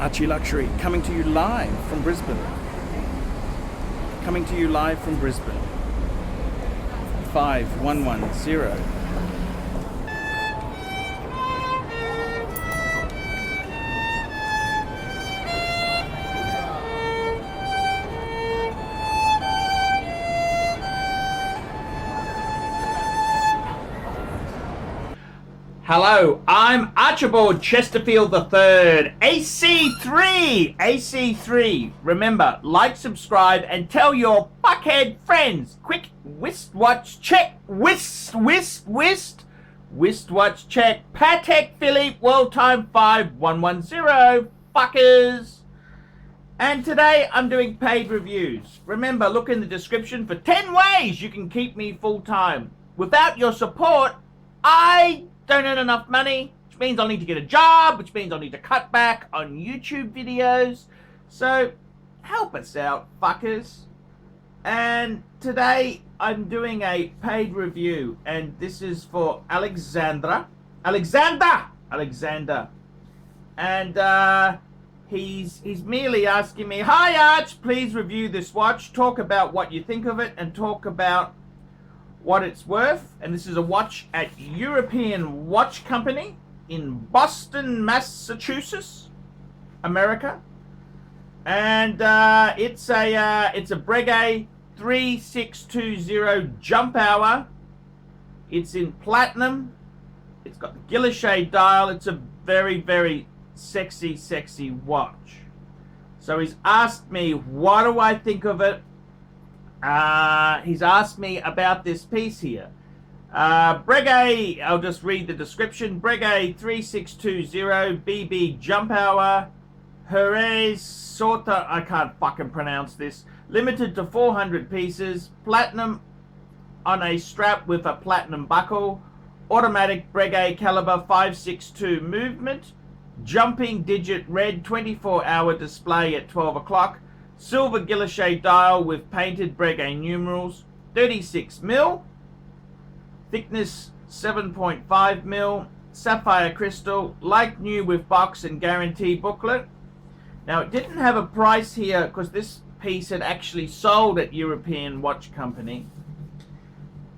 Archie Luxury, coming to you live from Brisbane. Coming to you live from Brisbane. 5110. Hello, I'm Archibald Chesterfield III, AC3, AC3. Remember, like, subscribe, and tell your fuckhead friends. Quick, wristwatch check, wristwatch check. Patek Philippe, world time 5110, fuckers. And today I'm doing paid reviews. Remember, look in the description for 10 ways you can keep me full time. Without your support, I don't earn enough money, which means I'll need to get a job, which means I'll need to cut back on YouTube videos. So help us out, fuckers. And today I'm doing a paid review, and this is for Alexander. And he's merely asking me, "Hi Arch, please review this watch, talk about what you think of it, and talk about what it's worth." And this is a watch at European Watch Company in Boston, Massachusetts, America. And it's a Breguet 3620 jump hour. It's in platinum. It's got the Guilloche dial. It's a very, very sexy watch. So he's asked me, what do I think of it? He's asked me about this piece here. Breguet, I'll just read the description. Breguet 3620 BB jump hour. Herès Sorta, I can't fucking pronounce this. Limited to 400 pieces. Platinum on a strap with a platinum buckle. Automatic Breguet caliber 562 movement. Jumping digit red 24-hour display at 12 o'clock. Silver Guilloche dial with painted Breguet numerals, 36mm, thickness 7.5mm, sapphire crystal, like new with box and guarantee booklet. Now it didn't have a price here because this piece had actually sold at European Watch Company.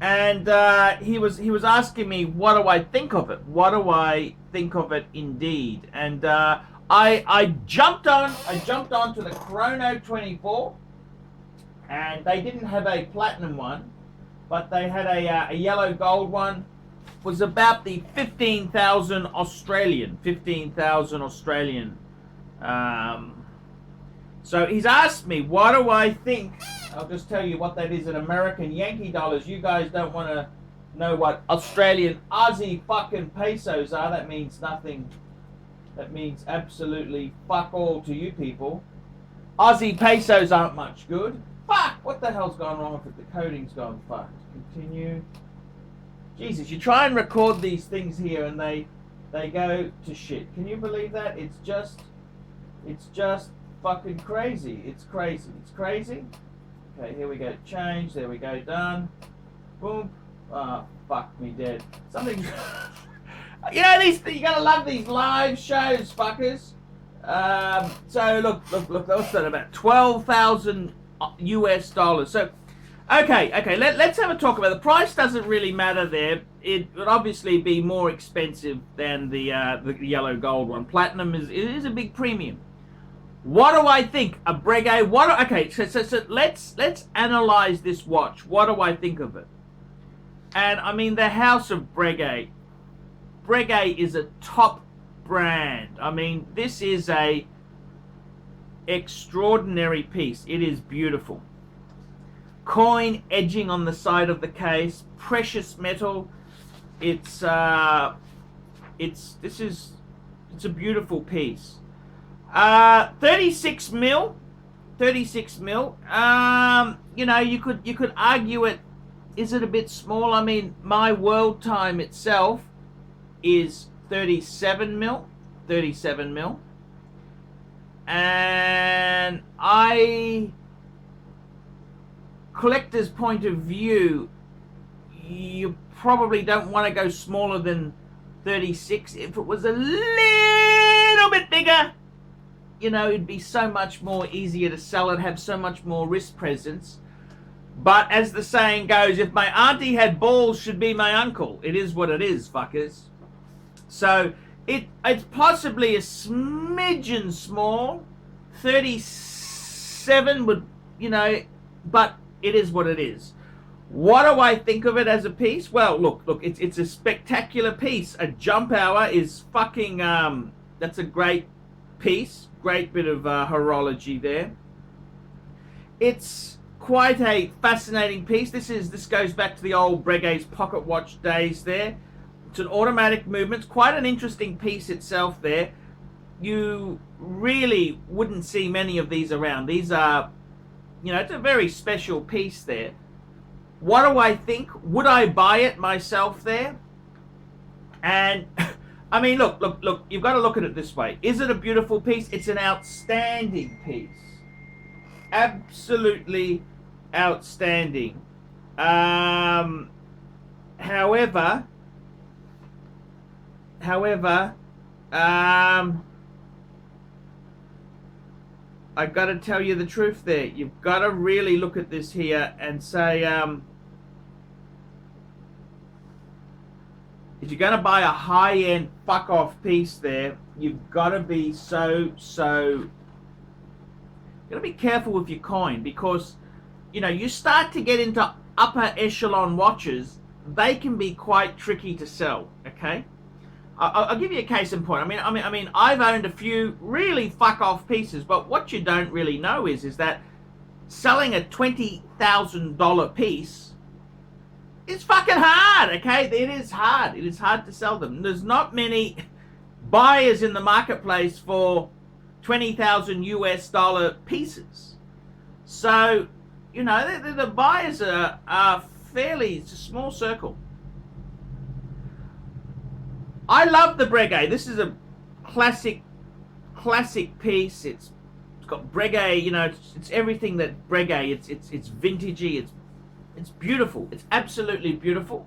And he was asking me, what do I think of it? What do I think of it indeed? And I jumped onto the Chrono 24, and they didn't have a platinum one, but they had a yellow gold one. It was about the 15,000 Australian. So he's asked me, what do I think? I'll just tell you what that is in American Yankee dollars. You guys don't want to know what Australian Aussie fucking pesos are. That means nothing. That means absolutely fuck all to you people. Aussie pesos aren't much good. Fuck! What the hell's gone wrong with it? The coding's gone fucked. Continue. Jesus, you try and record these things here and they go to shit. Can you believe that? It's just fucking crazy. It's crazy. Okay, here we go. Change. There we go. Done. Boom. Oh, fuck me dead. Something's... You know, you gotta love these live shows, fuckers. So look, what's that, about 12,000 US dollars. So, okay, let's have a talk about it. The price doesn't really matter there. It would obviously be more expensive than the yellow gold one. Platinum is a big premium. What do I think? A Breguet, okay, so let's analyze this watch. What do I think of it? And I mean, the House of Breguet is a top brand. I mean, this is a extraordinary piece. It is beautiful. Coin edging on the side of the case, precious metal. It's a beautiful piece. 36 mil. You know, you could argue it. Is it a bit small? I mean, my world time itself is 37 mil, and collector's point of view, you probably don't want to go smaller than 36. If it was a little bit bigger, you know, it'd be so much more easier to sell it, have so much more wrist presence. But as the saying goes, if my auntie had balls, should be my uncle. It is what it is, fuckers. So it's possibly a smidgen small. 37 would, you know, but it is what it is. What do I think of it as a piece? Well, look, it's a spectacular piece. A jump hour is fucking, that's a great piece. Great bit of horology there. It's quite a fascinating piece. This goes back to the old Breguet's pocket watch days there. It's an automatic movement. It's quite an interesting piece itself there. You really wouldn't see many of these around. These are, you know, it's a very special piece there. What do I think? Would I buy it myself there? And I mean, look, you've got to look at it this way. Is it a beautiful piece? It's an outstanding piece. Absolutely outstanding. However, I've got to tell you the truth there. You've got to really look at this here and say, if you're going to buy a high-end fuck-off piece there, you've got to be you've got to be careful with your coin, because, you know, you start to get into upper echelon watches, they can be quite tricky to sell, okay? I'll give you a case in point. I mean, I've owned a few really fuck-off pieces, but what you don't really know is that selling a $20,000 piece is fucking hard, okay? It is hard. It is hard to sell them. There's not many buyers in the marketplace for $20,000 pieces. So, you know, the buyers are fairly, it's a small circle. I love the Breguet. This is a classic piece. It's got Breguet, you know, it's everything that Breguet. It's vintagey. It's beautiful. It's absolutely beautiful.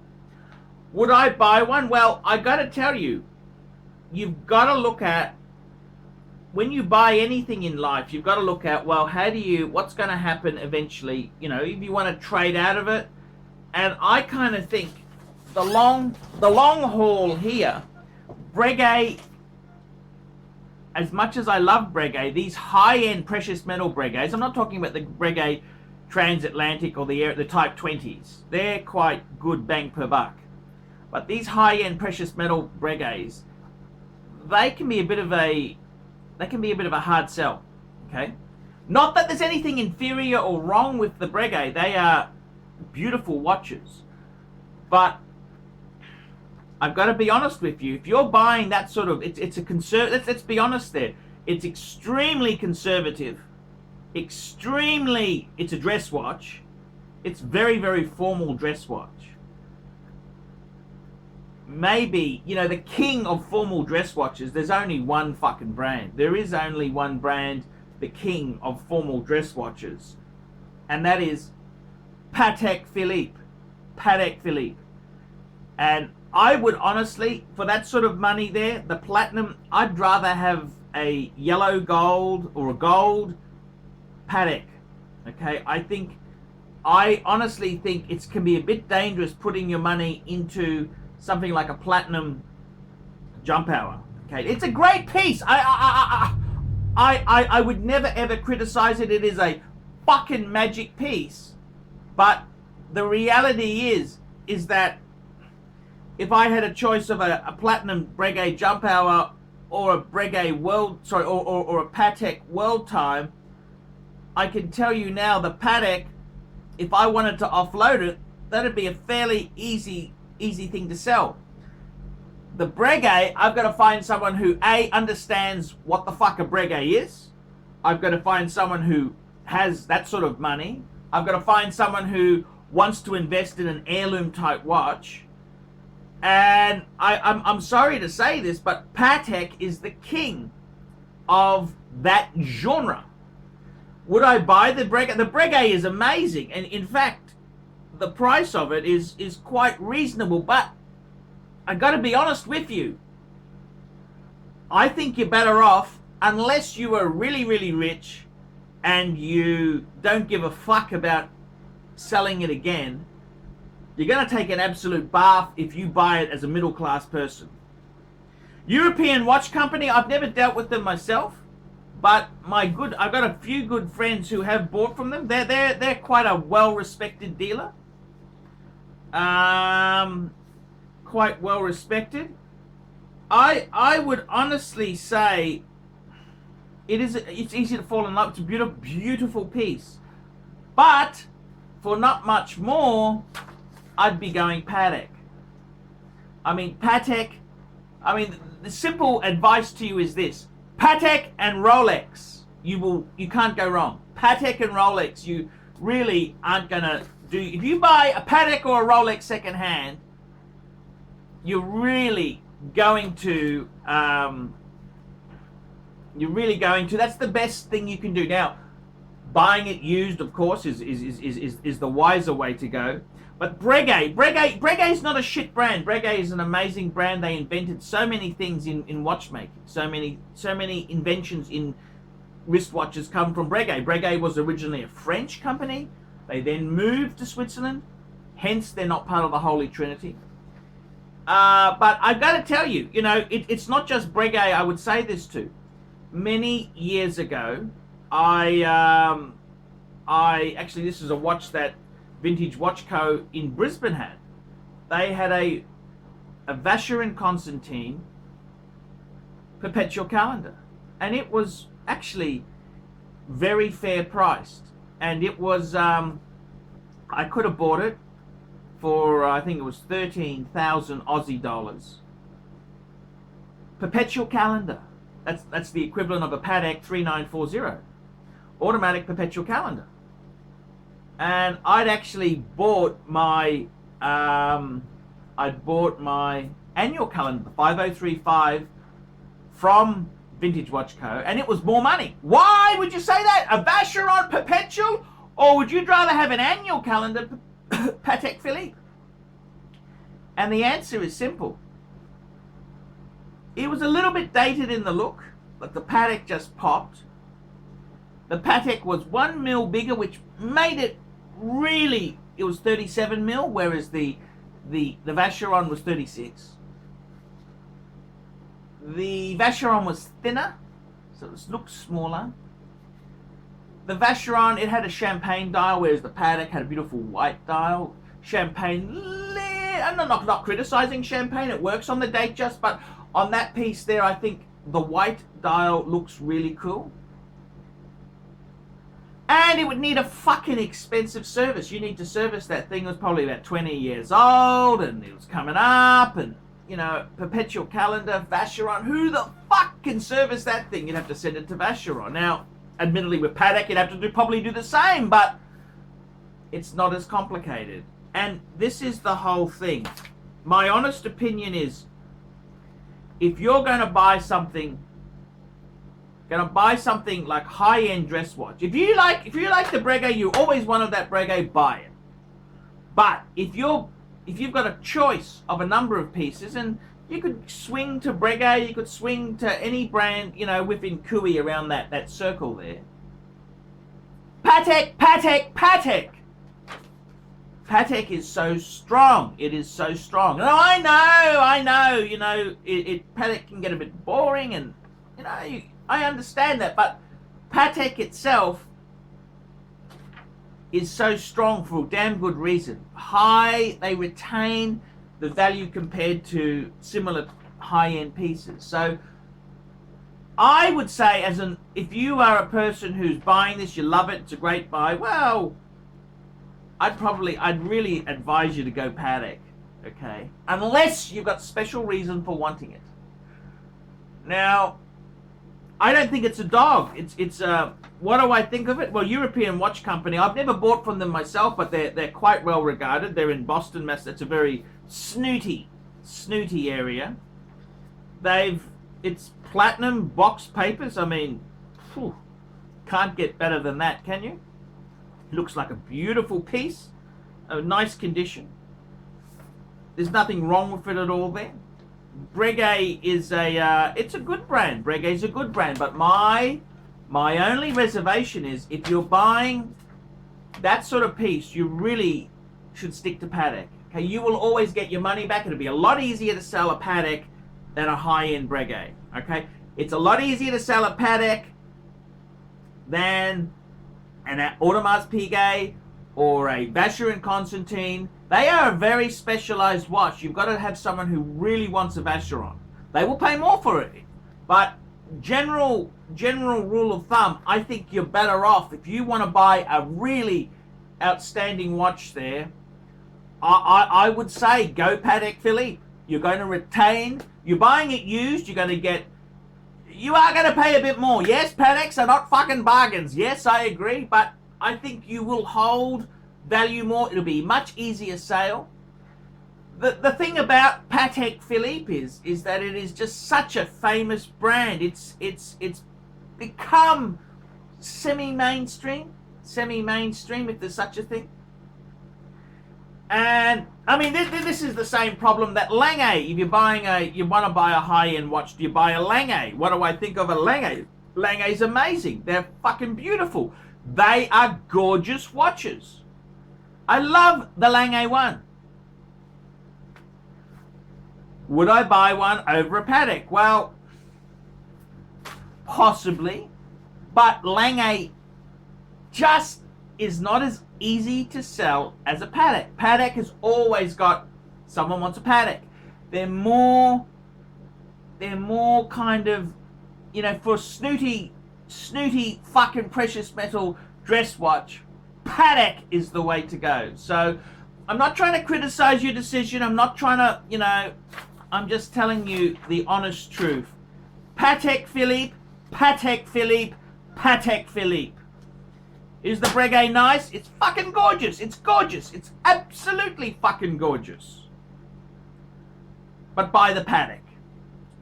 Would I buy one? Well, I got to tell you, you've got to look at, when you buy anything in life, you've got to look at, well, what's going to happen eventually, you know, if you want to trade out of it. And I kind of think the long haul here, Breguet, as much as I love Breguet, these high-end precious metal Breguets, I'm not talking about the Breguet Transatlantic or the Type 20s. They're quite good bang per buck. But these high-end precious metal Breguets, they can be a bit of a hard sell, okay? Not that there's anything inferior or wrong with the Breguet. They are beautiful watches. But I've got to be honest with you. If you're buying that sort of, it's a let's be honest there. It's extremely conservative. It's a dress watch. It's very, very formal dress watch. Maybe, you know, the king of formal dress watches, there's only one fucking brand. There is only one brand, the king of formal dress watches. And that is Patek Philippe. Patek Philippe. And I would honestly, for that sort of money there, the platinum, I'd rather have a yellow gold or a gold Patek. Okay, I honestly think it can be a bit dangerous putting your money into something like a platinum jump hour. Okay, it's a great piece. I would never ever criticize it. It is a fucking magic piece. But the reality is that if I had a choice of a platinum Breguet jump hour or a Breguet or a Patek world time, I can tell you now the Patek, if I wanted to offload it, that'd be a fairly easy thing to sell. The Breguet, I've got to find someone who A, understands what the fuck a Breguet is. I've got to find someone who has that sort of money. I've got to find someone who wants to invest in an heirloom type watch. And I'm sorry to say this, but Patek is the king of that genre. Would I buy the Breguet? The Breguet is amazing, and in fact, the price of it is quite reasonable. But I got to be honest with you. I think you're better off unless you are really, really rich and you don't give a fuck about selling it again, you're going to take an absolute bath if you buy it as a middle class person. European watch company, I've never dealt with them myself, but I've got a few good friends who have bought from them. They're quite a well-respected dealer. Quite well respected. I would honestly say it's easy to fall in love. It's a beautiful piece, but for not much more, I'd be going Patek. I mean, Patek. I mean, the simple advice to you is this: Patek and Rolex. You can't go wrong. Patek and Rolex. You really aren't gonna do. If you buy a Patek or a Rolex second hand, you're really going to. That's the best thing you can do. Now, buying it used, of course, is the wiser way to go. But Breguet is not a shit brand. Breguet is an amazing brand. They invented so many things in watchmaking. So many inventions in wristwatches come from Breguet. Breguet was originally a French company. They then moved to Switzerland. Hence, they're not part of the Holy Trinity. But I've got to tell you, it's not just Breguet I would say this to. Many years ago, actually, this is a watch that Vintage Watch Co. in Brisbane had. They had a Vacheron Constantin perpetual calendar, and it was actually very fair priced, and it was I could have bought it for I think it was 13,000 Aussie dollars. Perpetual calendar. That's the equivalent of a Patek 3940 automatic perpetual calendar. And I'd actually bought my annual calendar, the 5035, from Vintage Watch Co. And it was more money. Why would you say that? A Vacheron perpetual? Or would you rather have an annual calendar, Patek Philippe? And the answer is simple. It was a little bit dated in the look, but the Patek just popped. The Patek was 1 mil bigger, which made it really, it was 37 mil, whereas the Vacheron was 36. The Vacheron was thinner, so it looked smaller. The Vacheron, it had a champagne dial, whereas the Patek had a beautiful white dial. Champagne, I'm not criticizing champagne, it works on the Datejust, but on that piece there, I think the white dial looks really cool. And it would need a fucking expensive service. You need to service that thing. It was probably about 20 years old, and it was coming up, and, perpetual calendar, Vacheron. Who the fuck can service that thing? You'd have to send it to Vacheron. Now, admittedly, with Patek, you'd have to probably do the same, but it's not as complicated. And this is the whole thing. My honest opinion is, if you're going to buy something like high-end dress watch, if you like the Breguet, you always wanted that Breguet, buy it. But if you've got a choice of a number of pieces, and you could swing to Breguet, you could swing to any brand, within Cooey around that circle there. Patek. Patek is so strong. It is so strong. And I know, Patek can get a bit boring, and, I understand that, but Patek itself is so strong for a damn good reason. They retain the value compared to similar high-end pieces. So I would say, if you are a person who's buying this, you love it, it's a great buy, well, I'd really advise you to go Patek, okay? Unless you've got special reason for wanting it. Now, I don't think it's a dog. It's what do I think of it? Well, European Watch Company. I've never bought from them myself, but they're quite well regarded. They're in Boston, Mass. It's a very snooty area. It's platinum box papers. I mean, can't get better than that, can you? Looks like a beautiful piece, a nice condition. There's nothing wrong with it at all there. Breguet is it's a good brand. Breguet's a good brand, but my only reservation is if you're buying that sort of piece, you really should stick to Patek. Okay, you will always get your money back. It'll be a lot easier to sell a Patek than a high-end Breguet. Okay, it's a lot easier to sell a Patek than an Audemars Piguet or a Vacheron Constantin. They are a very specialized watch. You've got to have someone who really wants a Vacheron. They will pay more for it. But general rule of thumb, I think you're better off if you want to buy a really outstanding watch there. I would say go Patek Philippe. You're going to retain. You're buying it used. You're going to get. You are going to pay a bit more. Yes, Pateks are not fucking bargains. Yes, I agree. But I think you will hold value more. It'll be much easier sale. The thing about Patek Philippe is that it is just such a famous brand. It's become semi-mainstream, if there's such a thing. And I mean, this is the same problem that Lange. If you want to buy a high-end watch, do you buy a Lange? What do I think of a Lange? Lange's amazing. They're fucking beautiful. They are gorgeous watches. I love the Lange one. Would I buy one over a Patek? Well, possibly, but Lange just is not as easy to sell as a Patek. Patek has always got someone wants a Patek. They're more kind of, you know, for snooty fucking precious metal dress watch. Patek is the way to go. So I'm not trying to criticize your decision. I'm not trying to, you know, I'm just telling you the honest truth. Patek Philippe, Patek Philippe, Patek Philippe. Is the Breguet nice? It's fucking gorgeous. It's gorgeous. It's absolutely fucking gorgeous. But buy the Patek.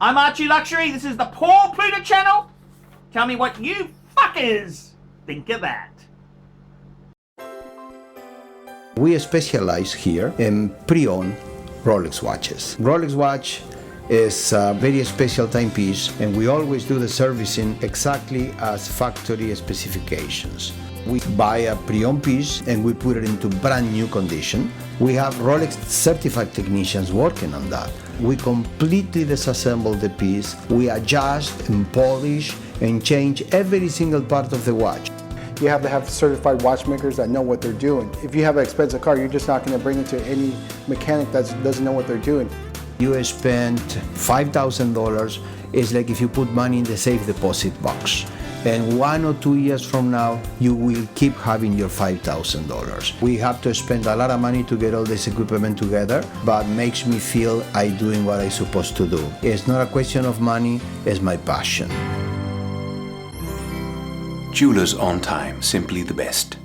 I'm Archie Luxury. This is the Paul Pluta channel. Tell me what you fuckers think of that. We specialize here in pre-owned Rolex watches. Rolex watch is a very special timepiece, and we always do the servicing exactly as factory specifications. We buy a pre-owned piece and we put it into brand new condition. We have Rolex certified technicians working on that. We completely disassemble the piece. We adjust and polish and change every single part of the watch. You have to have certified watchmakers that know what they're doing. If you have an expensive car, you're just not going to bring it to any mechanic that doesn't know what they're doing. You spend $5,000, it's like if you put money in the safe deposit box. And 1 or 2 years from now, you will keep having your $5,000. We have to spend a lot of money to get all this equipment together, but makes me feel I'm doing what I'm supposed to do. It's not a question of money, it's my passion. Jewelers on time, simply the best.